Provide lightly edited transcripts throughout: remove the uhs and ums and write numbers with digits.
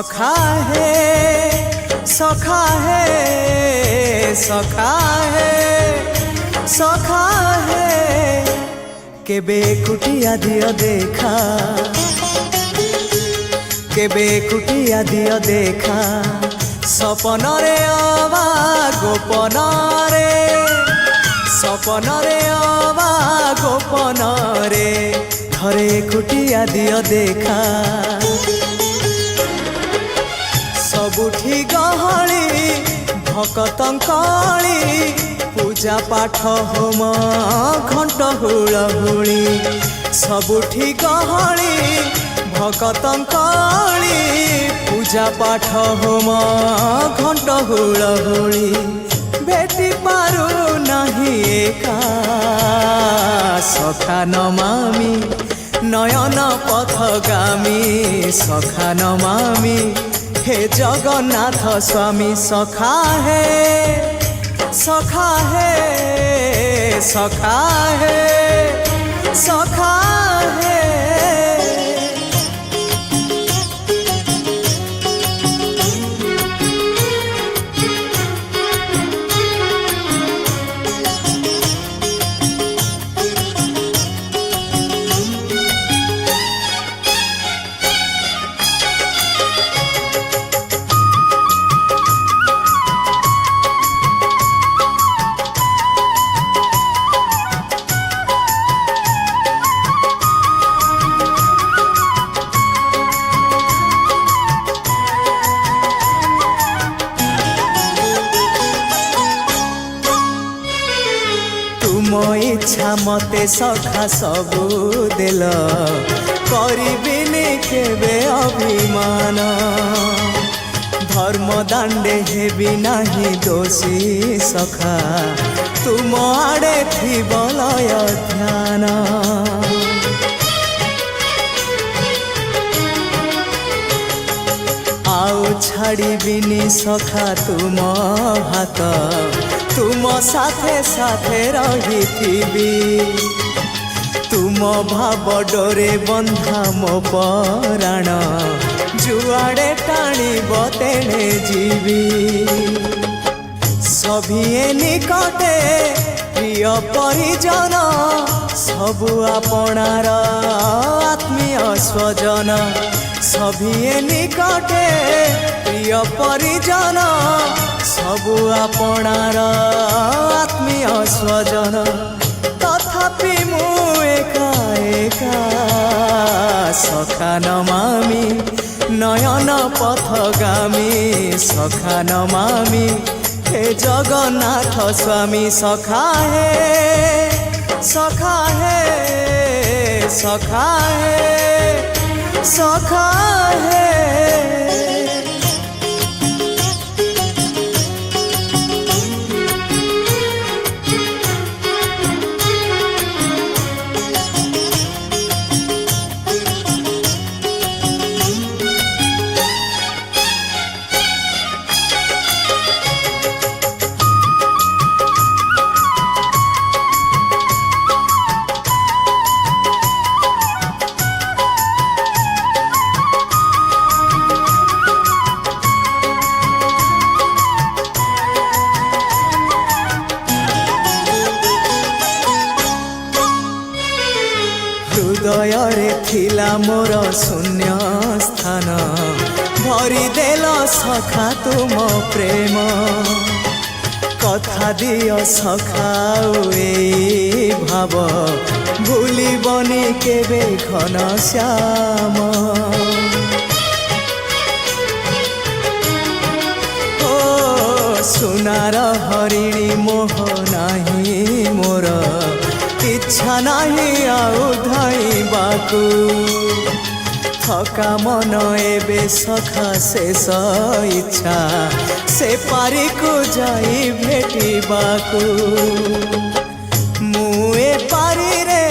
सखा है सखा है सखा है सखा है केबे कुटिया दियो देखा केबे कुटिया दियो देखा सपन रे अबा गोपन रे सपन रे अबा गोपन रे घरे कुटिया दियो देखा सबुठी गहली भकतंकली पूजा पाठ होम घंट हुलहुली सबुठी गहली भकतंकली पूजा पाठ होम घंट हुलहुली भेटी पारु नहीं एका सखा नमामि नयन पथगामी सखा नमामि हे जगन्नाथ स्वामी सखा है सखा है सखा है सखा है तुम इच्छा मते सखा सबू देल करिबिनी केबे अभिमान धर्म दांडे हेबी नाही दोषी सखा तुम आड़े थी बलय ध्यान आउ छाड़िबिनी सखा तुम हाथ तुम साथे साथे रही तुम भाव डोरे बंधा मो पराण जुआड़े टाणी तेणे जीवी सभिए निकटे प्रिय परिजन सबु आपणार आत्मीय स्वजन सभिए निकटे प्रिय परिजन सबु आपणार आत्मीय स्वजन तथापि मु एका एका सखा नमामि नयन पथगामी सखा नमामि हे जगन्नाथ स्वामी सखा है सखा है सखा है सखा है हृदय रे थिला मोर शून्य स्थान भरी देल सखा तुम प्रेम कथा दियो सखा ए भाव भूलिबनी केबे घन श्याम ओ सुनार हरिणी मोह नाही मोर इच्छा नहीं आउ धाइबाकू थका मन एबे सखा शेष इच्छा से पारी को जाई भेटिबाकू मुए पारी रे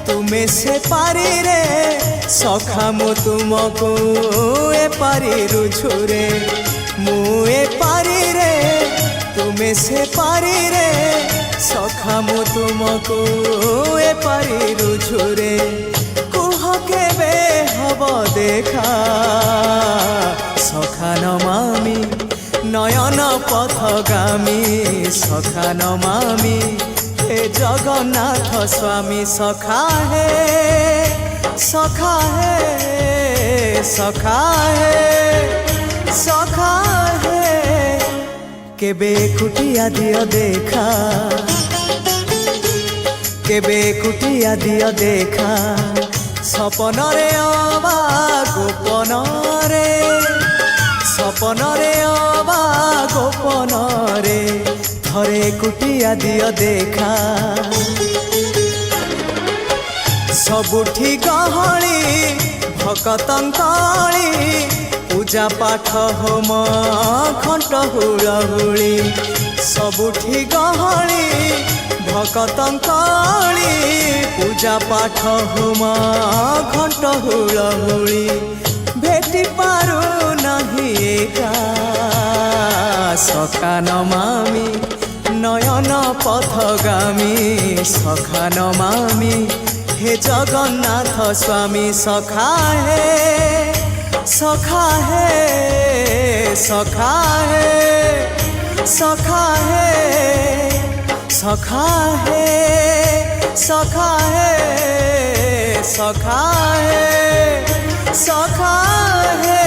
तुमे से पारी रे सखा मु तुमको ए पारी रुझुरे मुए पारी रे तुमे से पारी रे सखा मु तुमको ए पारी रुझुरे कुह কেবে হব দেখা সখা নমামি নয়ন পথগামী সখা নমামি হে জগন্নাথ স্বামী সখা হে সখা হে সখা হে সখা হে কেবে কুটিয়া দিও দেখা কেবে কুটিয়া দিও দেখা সপনরে অবা গোপনরে সপনরে অবা গোপনরে থরে কুটিয়া দিও দেখা ସବୁଠି ଗହଳି ଭକତଙ୍କଳି ପୂଜା ପାଠ ହୋମ ଘଣ୍ଟ ହୁଳହୁଳି ସବୁଠି ଗହଳି ଭକତଙ୍କଳି ପୂଜା ପାଠ ହୋମ ଘଣ୍ଟ ହୁଳହୁଳି ଭେଟି ପାରୁ ନାହିଁ ଏକା ସଖା ନମାମି নয়ন পথগামী সখা নমামি হে জগন্নাথ স্বামী সখা হে সখা হে সখা হে সখা হে সখা হে সখা হে সখা হে সখা হে